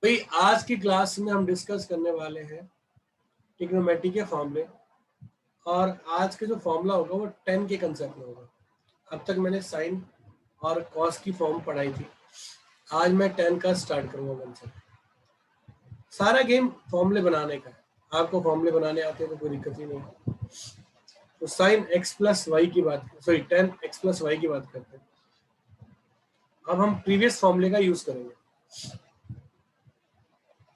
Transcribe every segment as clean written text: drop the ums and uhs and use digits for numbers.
भाई आज की क्लास में हम डिस्कस करने वाले हैं ट्रिग्नोमेट्री के फॉर्मूले। और आज का जो फॉर्मूला होगा वो 10 के कंसेप्ट में होगा। अब तक मैंने साइन और कॉस की फॉर्म पढ़ाई थी, आज मैं 10 का स्टार्ट करूंगा कंसेप्ट। सारा गेम फॉर्मूले बनाने का है, आपको फॉर्मूले बनाने आते हैं तो कोई दिक्कत ही नहीं है। तो साइन एक्स प्लस वाई की बात, सॉरी 10 एक्स प्लस वाई की बात करते हैं। अब हम प्रीवियस फॉर्मूले का यूज करेंगे।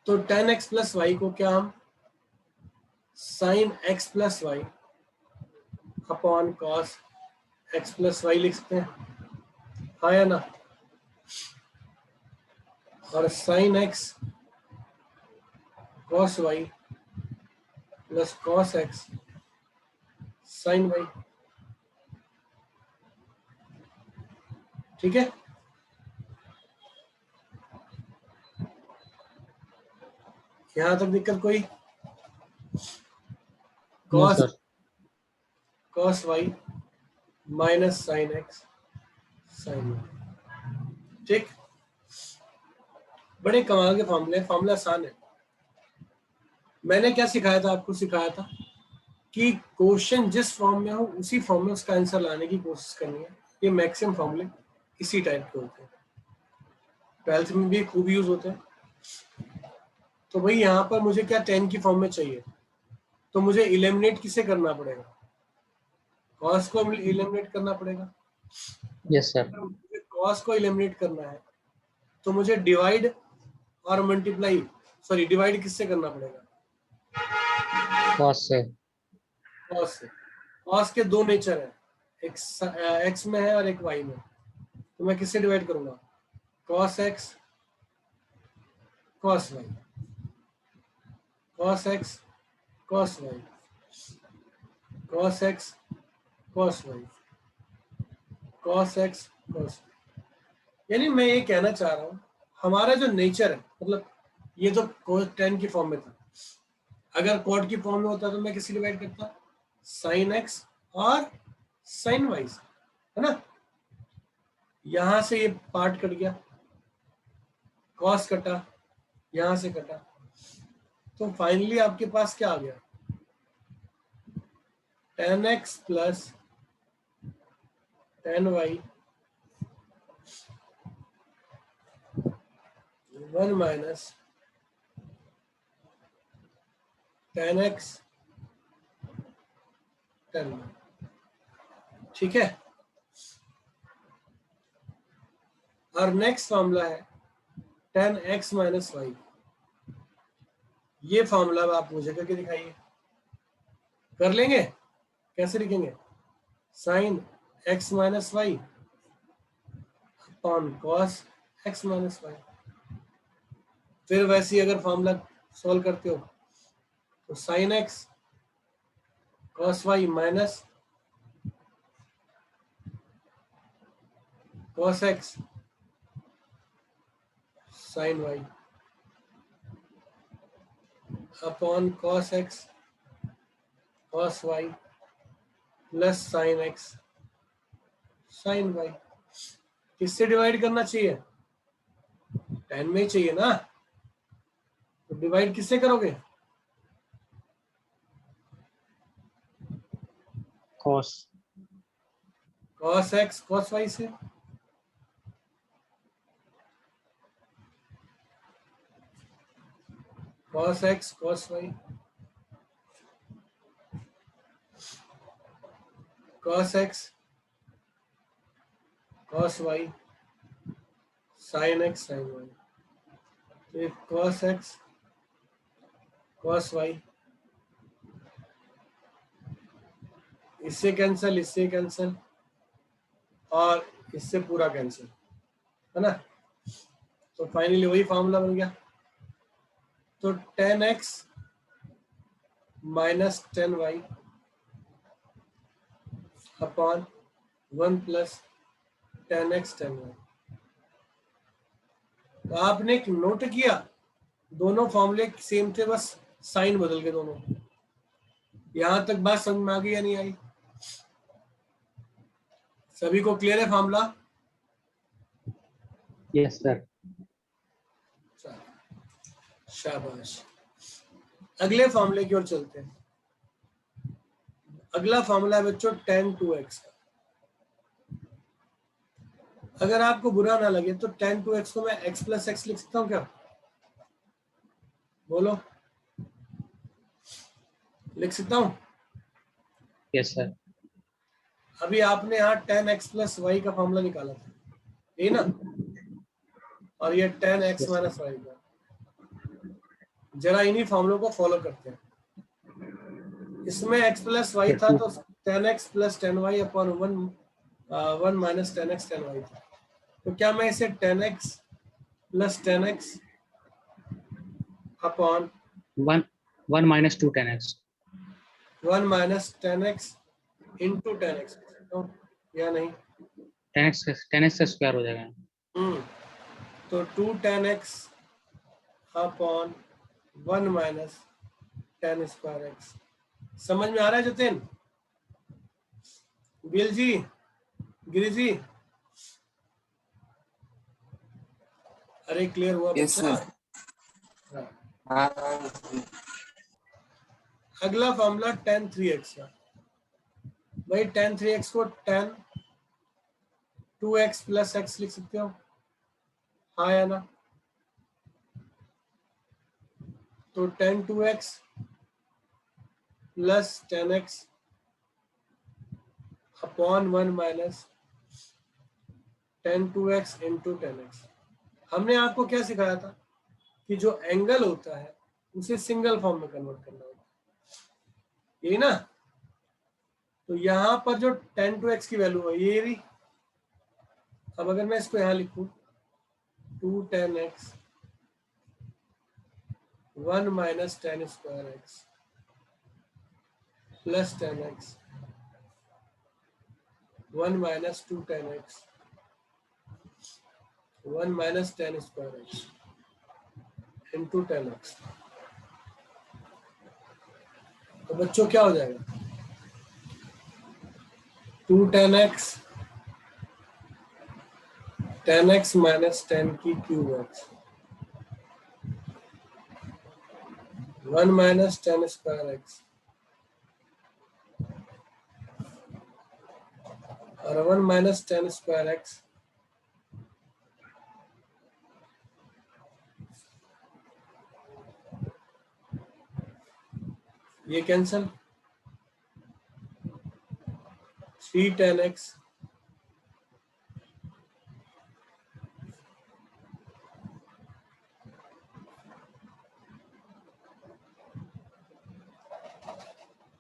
तो 10 एक्स प्लस वाई को क्या हम sine x plus y upon cos x plus y लिख सकते हैं, हाँ या ना। और sine x cos y plus cos x sine y, ठीक है। यहां तक दिक्कत कोई? No cos sir. Cos y minus sine x sine y, ठीक। बड़े कमाल के फॉर्मूले, फॉर्मूला आसान है। मैंने क्या सिखाया था आपको? सिखाया था कि क्वेश्चन जिस फॉर्म में हो उसी फॉर्म में उसका आंसर लाने की कोशिश करनी है। ये मैक्सिमम फॉर्मूले इसी टाइप के होते हैं, 12th में भी खूब यूज होते हैं। तो भाई यहाँ पर मुझे क्या 10 की फॉर्म में चाहिए, तो मुझे इलिमिनेट किसे करना पड़ेगा? कॉस को इलिमिनेट करना पड़ेगा। Yes sir. अगर मुझे कॉस को इलिमिनेट करना है तो मुझे डिवाइड और मल्टीप्लाई, सॉरी डिवाइड किससे करना पड़ेगा? कॉस से। कॉस से। कॉस के दो नेचर है, एक एक्स में है और एक वाई में। तो मैं किससे डिवाइड करूंगा? Cos x cos y, cos x cos y, cos x cos y, cos x cos. यानी मैं ये कहना चाह रहा हूँ, हमारा जो नेचर है, मतलब ये तो कोस 10 की फॉर्म में था। अगर कॉट की फॉर्म में होता तो मैं किसी डिवाइड करता? साइन एक्स और साइन वाई, है ना। यहां से ये पार्ट कट गया, कॉस कटा, यहां से कटा, तो फाइनली आपके पास क्या आ गया? 10x plus 10y 1 minus 10x 10y, ठीक है। और नेक्स्ट फॉर्मूला है 10x माइनस वाई। ये फॉर्मूला आप मुझे करके दिखाइए। कर लेंगे? कैसे लिखेंगे? Sine x minus y upon cos x minus y. फिर वैसे ही अगर फॉर्मूला सॉल्व करते हो तो sine x cos y minus cos x sine y upon cos x cos y plus sine x sine y. किससे डिवाइड करना चाहिए? 10 में ही चाहिए ना, तो डिवाइड किससे करोगे? Cos. Cos x cos y से। Cos x cos y, cos x cos y sine x sine y. तो ये कॉस एक्स कॉस वाई, इससे कैंसल, इससे कैंसल, और इससे पूरा कैंसल, है ना। तो फाइनली वही फॉर्मूला बन गया। तो 10x minus 10y upon 1 plus 10x 10y। तो आपने एक नोट किया, दोनों फॉर्मूले सेम थे, बस साइन बदल के दोनों। यहां तक बात समझ में आ गई या नहीं आई? सभी को क्लियर है फॉर्मूला? Yes sir. शाबाश। अगले फॉर्मूले की ओर चलते हैं। अगला फॉर्मूला है बच्चों tan 2x का। अगर आपको बुरा ना लगे तो tan 2x को मैं x प्लस एक्स लिख सकता हूँ क्या? बोलो, लिख सकता हूँ? Yes sir. अभी आपने यहाँ tan x प्लस वाई का फॉर्मूला निकाला था, यही ना? और ये tan x माइनस वाई का। जरा इन्हीं फॉर्मूलों को फॉलो करते हैं। इसमें x प्लस वाई था तो tan x plus tan y upon 1 minus tan x tan y था। तो क्या मैं इसे tan x plus tan x upon 1 minus 2 10x 1 minus tan x into tan x लिख सकता हूँ या नहीं? 10x का स्क्वायर हो जाएगा। तो 2 tan x upon 1 minus tan square x। समझ में आ रहा है जतिन? बिल जी, गिरी जी, अरे क्लियर हुआ बच्चा? अगला फॉर्मूला tan 3x का। भाई tan 3x को tan 2x प्लस x लिख सकते हो, हाँ या ना? तो tan 2x plus tan x upon 1 minus tan 2x into tan x। हमने आपको क्या सिखाया था कि जो एंगल होता है उसे सिंगल फॉर्म में कन्वर्ट करना होता है, यही ना? तो यहाँ पर जो tan 2x की वैल्यू है ये रही। अब अगर मैं इसको यहाँ लिखूं 2 tan x 1 minus tan square x plus tan x 1 minus 2 tan x 1 minus tan square x into tan x। तो बच्चों क्या हो जाएगा? 2 tan x माइनस tan की cube x 1 minus tan square x और 1 माइनस tan स्क्वायर x ये cancel 3 tan x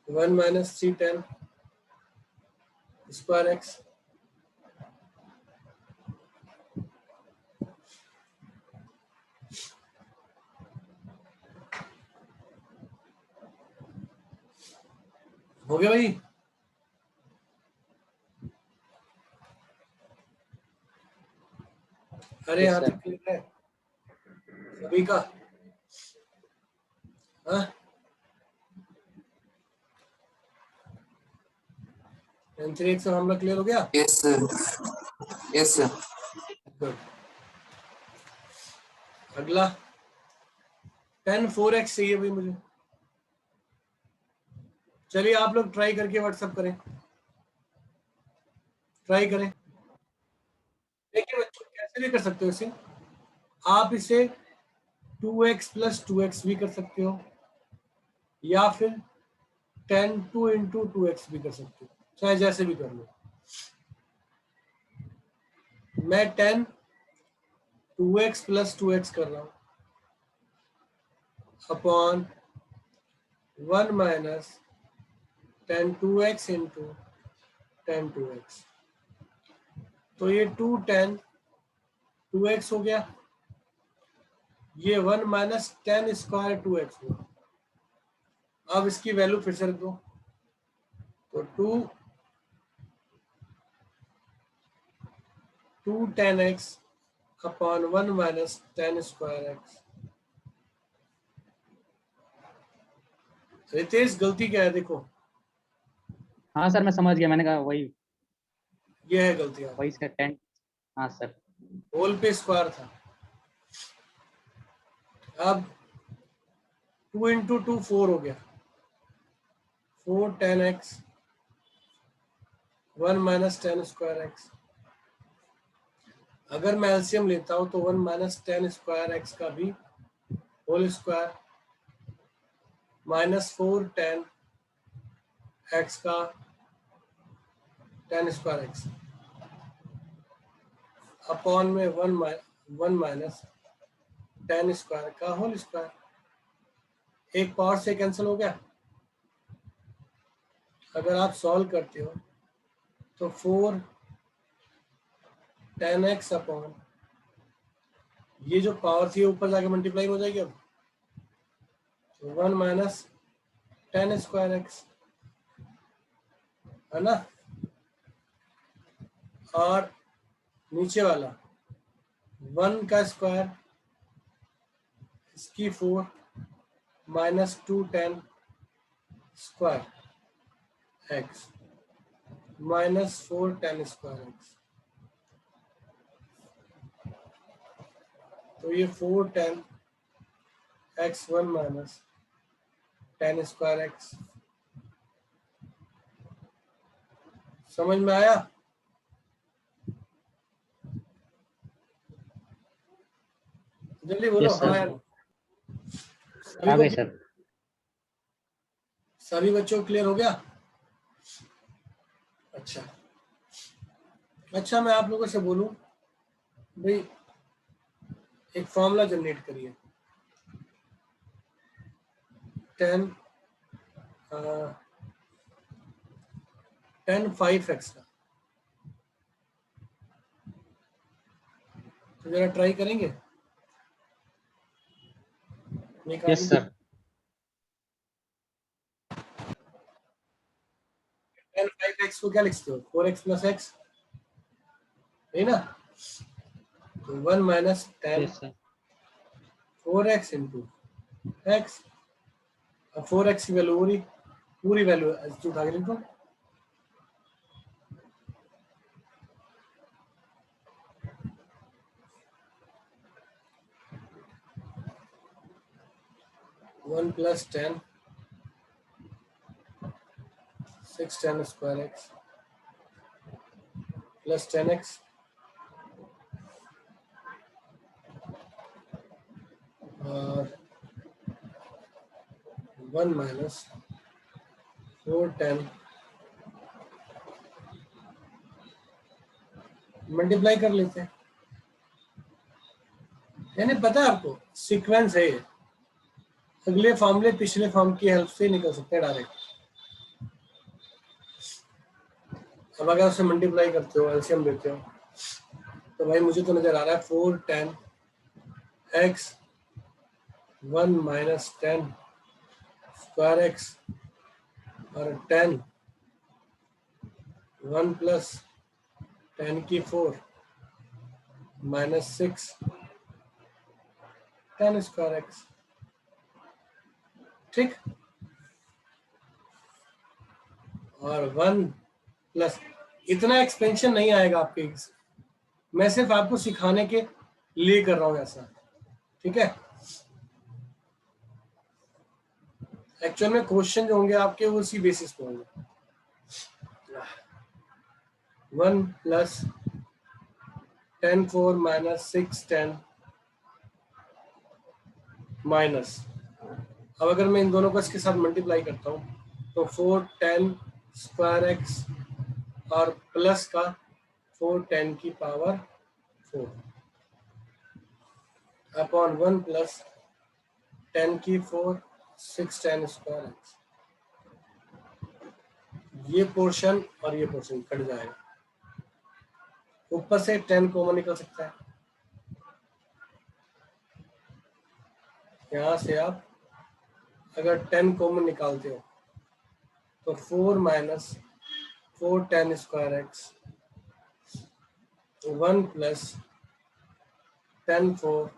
one minus 3 tan square x हो गया भाई? अरे यहाँ तक क्लियर है सभी का? हाँ, tan 3x का मामला क्लियर हो गया? Yes sir, yes sir. Good. अगला tan 4x चाहिए भाई मुझे। चलिए आप लोग ट्राई करके व्हाट्सएप करें, ट्राई करें। देखिए बच्चों कैसे भी कर सकते हो इसे। आप इसे 2x प्लस 2x भी कर सकते हो या फिर tan 2 इंटू 2x भी कर सकते हो, चाहे जैसे भी कर लो। मैं tan 2x प्लस 2x कर रहा हूँ upon 1 minus tan 2x into tan 2x। तो ये 2 tan 2x हो गया, ये 1 माइनस tan स्क्वायर 2x हुआ। अब इसकी वैल्यू फिर से रख दो, तो 2 tan x upon 1 minus tan square x। Ritesh गलती क्या है देखो? हाँ सर मैं समझ गया, मैंने कहा वही ये है गलती, वही इसका 10। हाँ सर। होल पे स्क्वायर था। अब 2 इंटू 2 4 हो गया, 4 10x 1 माइनस 10 स्क्वायर एक्स। अगर मैं एलसीएम लेता हूं तो 1 माइनस 10 स्क्वायर एक्स का भी होल स्क्वायर माइनस 4 10 एक्स का 10 स्क्वायर एक्स अपॉन में 1 माइनस 10 स्क्वायर का होल स्क्वायर। एक पावर से कैंसिल हो गया। अगर आप सॉल्व करते हो तो 4 10x अपॉन ये जो पावर थी ऊपर जाके मल्टीप्लाई हो जाएगी। अब 1 माइनस 10 स्क्वायर एक्स है ना, और नीचे वाला 1 का स्क्वायर इसकी 4 minus 2 10 square x minus 4 10 square x. तो ये 4 10 एक्स 1 माइनस 10 स्क्वायर एक्स। समझ में आया? जल्दी बोलो। Yes, sir. हाँ यार, आ गए सर। सभी बच्चों को क्लियर हो गया? अच्छा अच्छा, मैं आप लोगों से बोलूं भाई, एक फॉर्मूला जनरेट करिए 10 5x का। तो जरा ट्राई करेंगे यस सर। 10 5x को क्या लिखते हो? 4x प्लस एक्स, है ना? तो 1 minus 10 yes sir. 4x into x. अब 4x की वैल्यू पूरी वैल्यू उठा के लिख दो। One plus 10 6 10 square x plus 10x और 1 माइनस 4 10 मल्टीप्लाई कर लेते हैं। यानी पता है आपको सीक्वेंस है ये। अगले फॉर्मूले पिछले फॉर्म की हेल्प से निकल सकते हैं डायरेक्ट। अब अगर उसे मल्टीप्लाई करते हो, एलसीएम देते हो, तो भाई मुझे तो नजर आ रहा है 4 10 x 1 माइनस 10 स्क्वायर एक्स और 10 1 प्लस 10 की 4 माइनस 6 10 स्क्वायर एक्स। ठीक, और 1 प्लस इतना एक्सपेंशन नहीं आएगा आपके, मैं सिर्फ आपको सिखाने के लिए कर रहा हूं ऐसा। ठीक है, एक्चुअल में क्वेश्चन जो होंगे आपके वो उसी बेसिस पे होंगे। 1 प्लस 10 4 माइनस 6 10 माइनस, अब अगर मैं इन दोनों को इसके साथ मल्टीप्लाई करता हूँ तो 4 10 स्क्वायर एक्स और प्लस का 4 10 की पावर 4 अपॉन 1 प्लस 10 की 4 6 10 स्क्वायर एक्स। ये पोर्शन और ये पोर्शन कट जाएगा, ऊपर से 10 कॉमन निकल सकता है। यहां से आप अगर 10 कॉमन निकालते हो तो 4 minus 4 10 square x 1 plus 10 4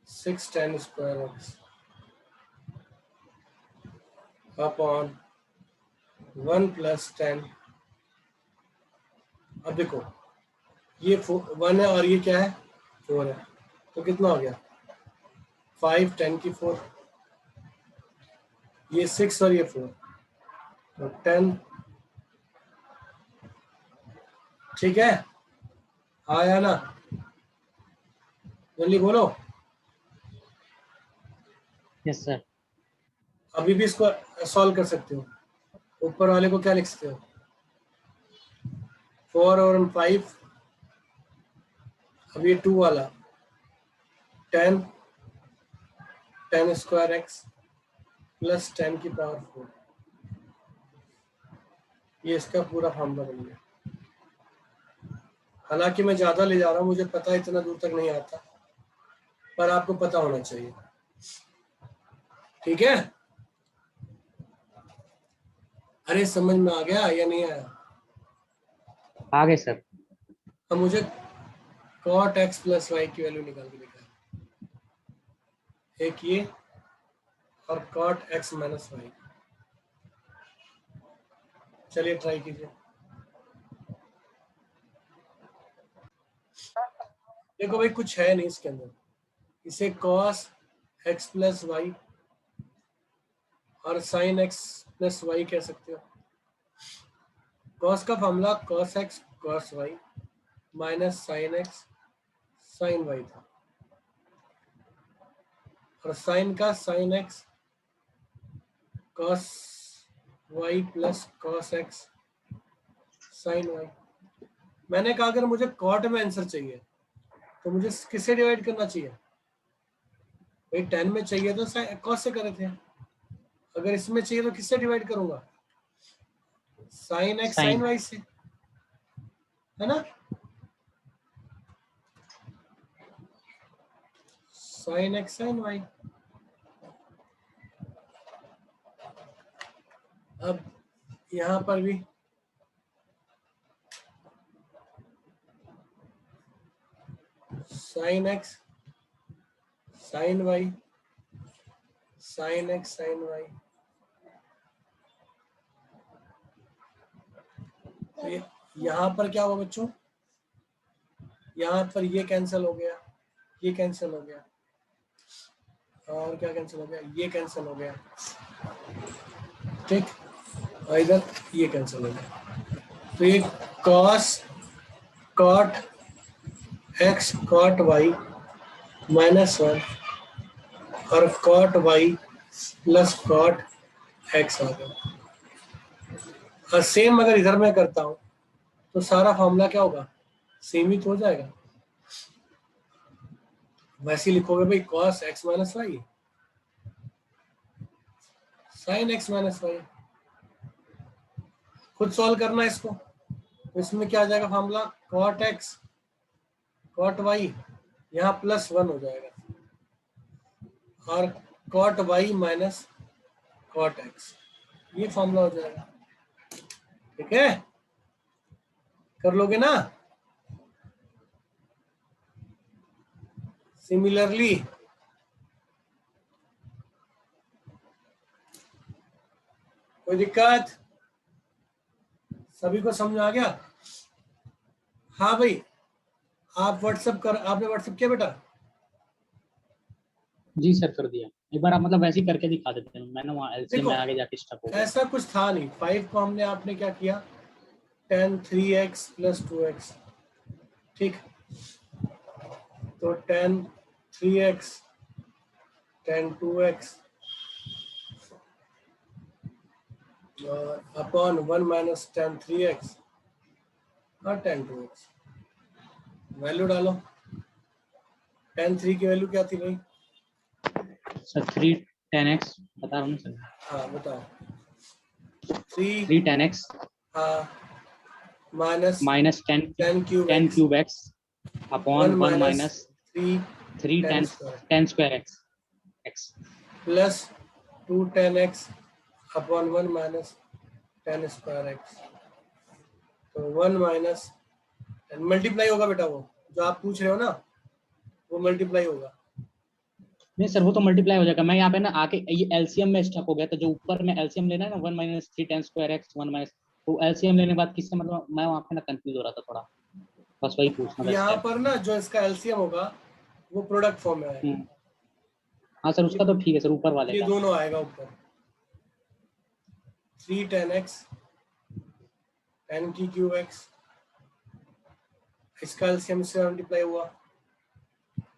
6 10 square x upon 1 plus 10। अब देखो ये 1 है और ये क्या है 4 है, तो कितना हो गया 5 10 की 4 ये 6 और ये 4, तो 10, ठीक है, आया ना, जल्दी बोलो। Yes sir. अभी भी इसको सॉल्व कर सकते हो, ऊपर वाले को क्या लिख सकते हो, 4 और 5, अब ये 2 वाला 10 स्क्वायर एक्स प्लस 10 की पावर 4, ये इसका पूरा फॉर्मूला बन गया। हालांकि मैं ज्यादा ले जा रहा हूँ, मुझे पता है इतना दूर तक नहीं आता, पर आपको पता होना चाहिए, ठीक है। अरे समझ में आ गया या नहीं आया? आगे सर। अब मुझे cot x प्लस वाई की वैल्यू निकाल के दिखा, एक ये और cot x माइनस वाई। चलिए ट्राई कीजिए। देखो भाई कुछ है नहीं इसके अंदर, इसे cos x प्लस वाई और sin x प्लस वाई कह सकते हो। cos का formula cos x cos y minus sin x sin y था, और sin का sin x cos y plus cos x sin y। मैंने कहा अगर मुझे cot में आंसर चाहिए तो मुझे किससे डिवाइड करना चाहिए भाई? 10 में चाहिए तो cos से करे थे, अगर इसमें चाहिए तो किससे डिवाइड करूंगा? sin x sin y से, है ना? sin x sin y। अब यहां पर भी sin x sin y sin x sin y, तो यहाँ पर क्या हुआ बच्चों? यहाँ पर ये कैंसिल हो गया, ये कैंसिल हो गया, और क्या कैंसिल हो गया? ये कैंसिल हो गया, ठीक, और इधर ये कैंसिल हो गया। तो ये cos cot x cot y minus 1 और cot y plus cot x आ गया। और सेम अगर इधर मैं करता हूं तो सारा फॉर्मूला क्या होगा? सीमित हो जाएगा। वैसे लिखोगे भाई cos x minus y sin x minus y, खुद सॉल्व करना है इसको। तो इसमें क्या आ जाएगा formula? cot x cot y, यहाँ प्लस 1 हो जाएगा, और cot y minus cot x, ये फॉर्मूला हो जाएगा, ठीक है? कर लोगे ना? सिमिलरली कोई दिक्कत? सभी को समझ आ गया? हाँ भाई, आप व्हाट्सएप कर, आपने व्हाट्सएप किया बेटा? जी सर कर दिया। एक बार आप मतलब वैसे ही करके दिखा देते हैं, मैंने वहाँ एलसीएम देखो में आगे जाके स्टक हो गया। ऐसा कुछ था नहीं, 5 को हमने आपने क्या किया? tan 3x प्लस 2x, ठीक, तो tan 3x tan 2x और अपॉन 1 माइनस tan 3x और tan 2x। वैल्यू डालो। tan 3 की वैल्यू क्या थी भाई? सर 3 10x बता रहा हूँ सर। हाँ बताओ। 3 3 10x हाँ minus minus 10 10 cube 10 x cube x upon 1 minus 3 3 10 10 square 10 square x plus 2 10 x upon 1 minus 10 square x। तो 1 माइनस मल्टीप्लाई होगा बेटा, वो जो आप पूछ रहे हो ना वो मल्टीप्लाई होगा। नहीं सर वो तो मल्टीप्लाई हो जाएगा। मैं यहाँ पे ना आके ये एलसीएम में स्टक हो गया, तो जो ऊपर में एलसीएम लेना है ना 1 माइनस 3 10 स्क्वायर x 1 माइनस, तो एलसीएम लेने के बाद किससे मतलब मैं वहाँ पे ना कंफ्यूज हो रहा था थोड़ा, बस वही पूछना था यहाँ स्टेप। पर ना जो इसका एलसीएम होगा वो प्रोडक्ट फॉर्म में आएगा। हाँ सर उसका तो ठीक है सर, ऊपर वाले ये का। दोनों आएगा ऊपर, 3 tan x tan की क्यूब x, इसका एलसीएम से मल्टीप्लाई हुआ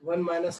1 माइनस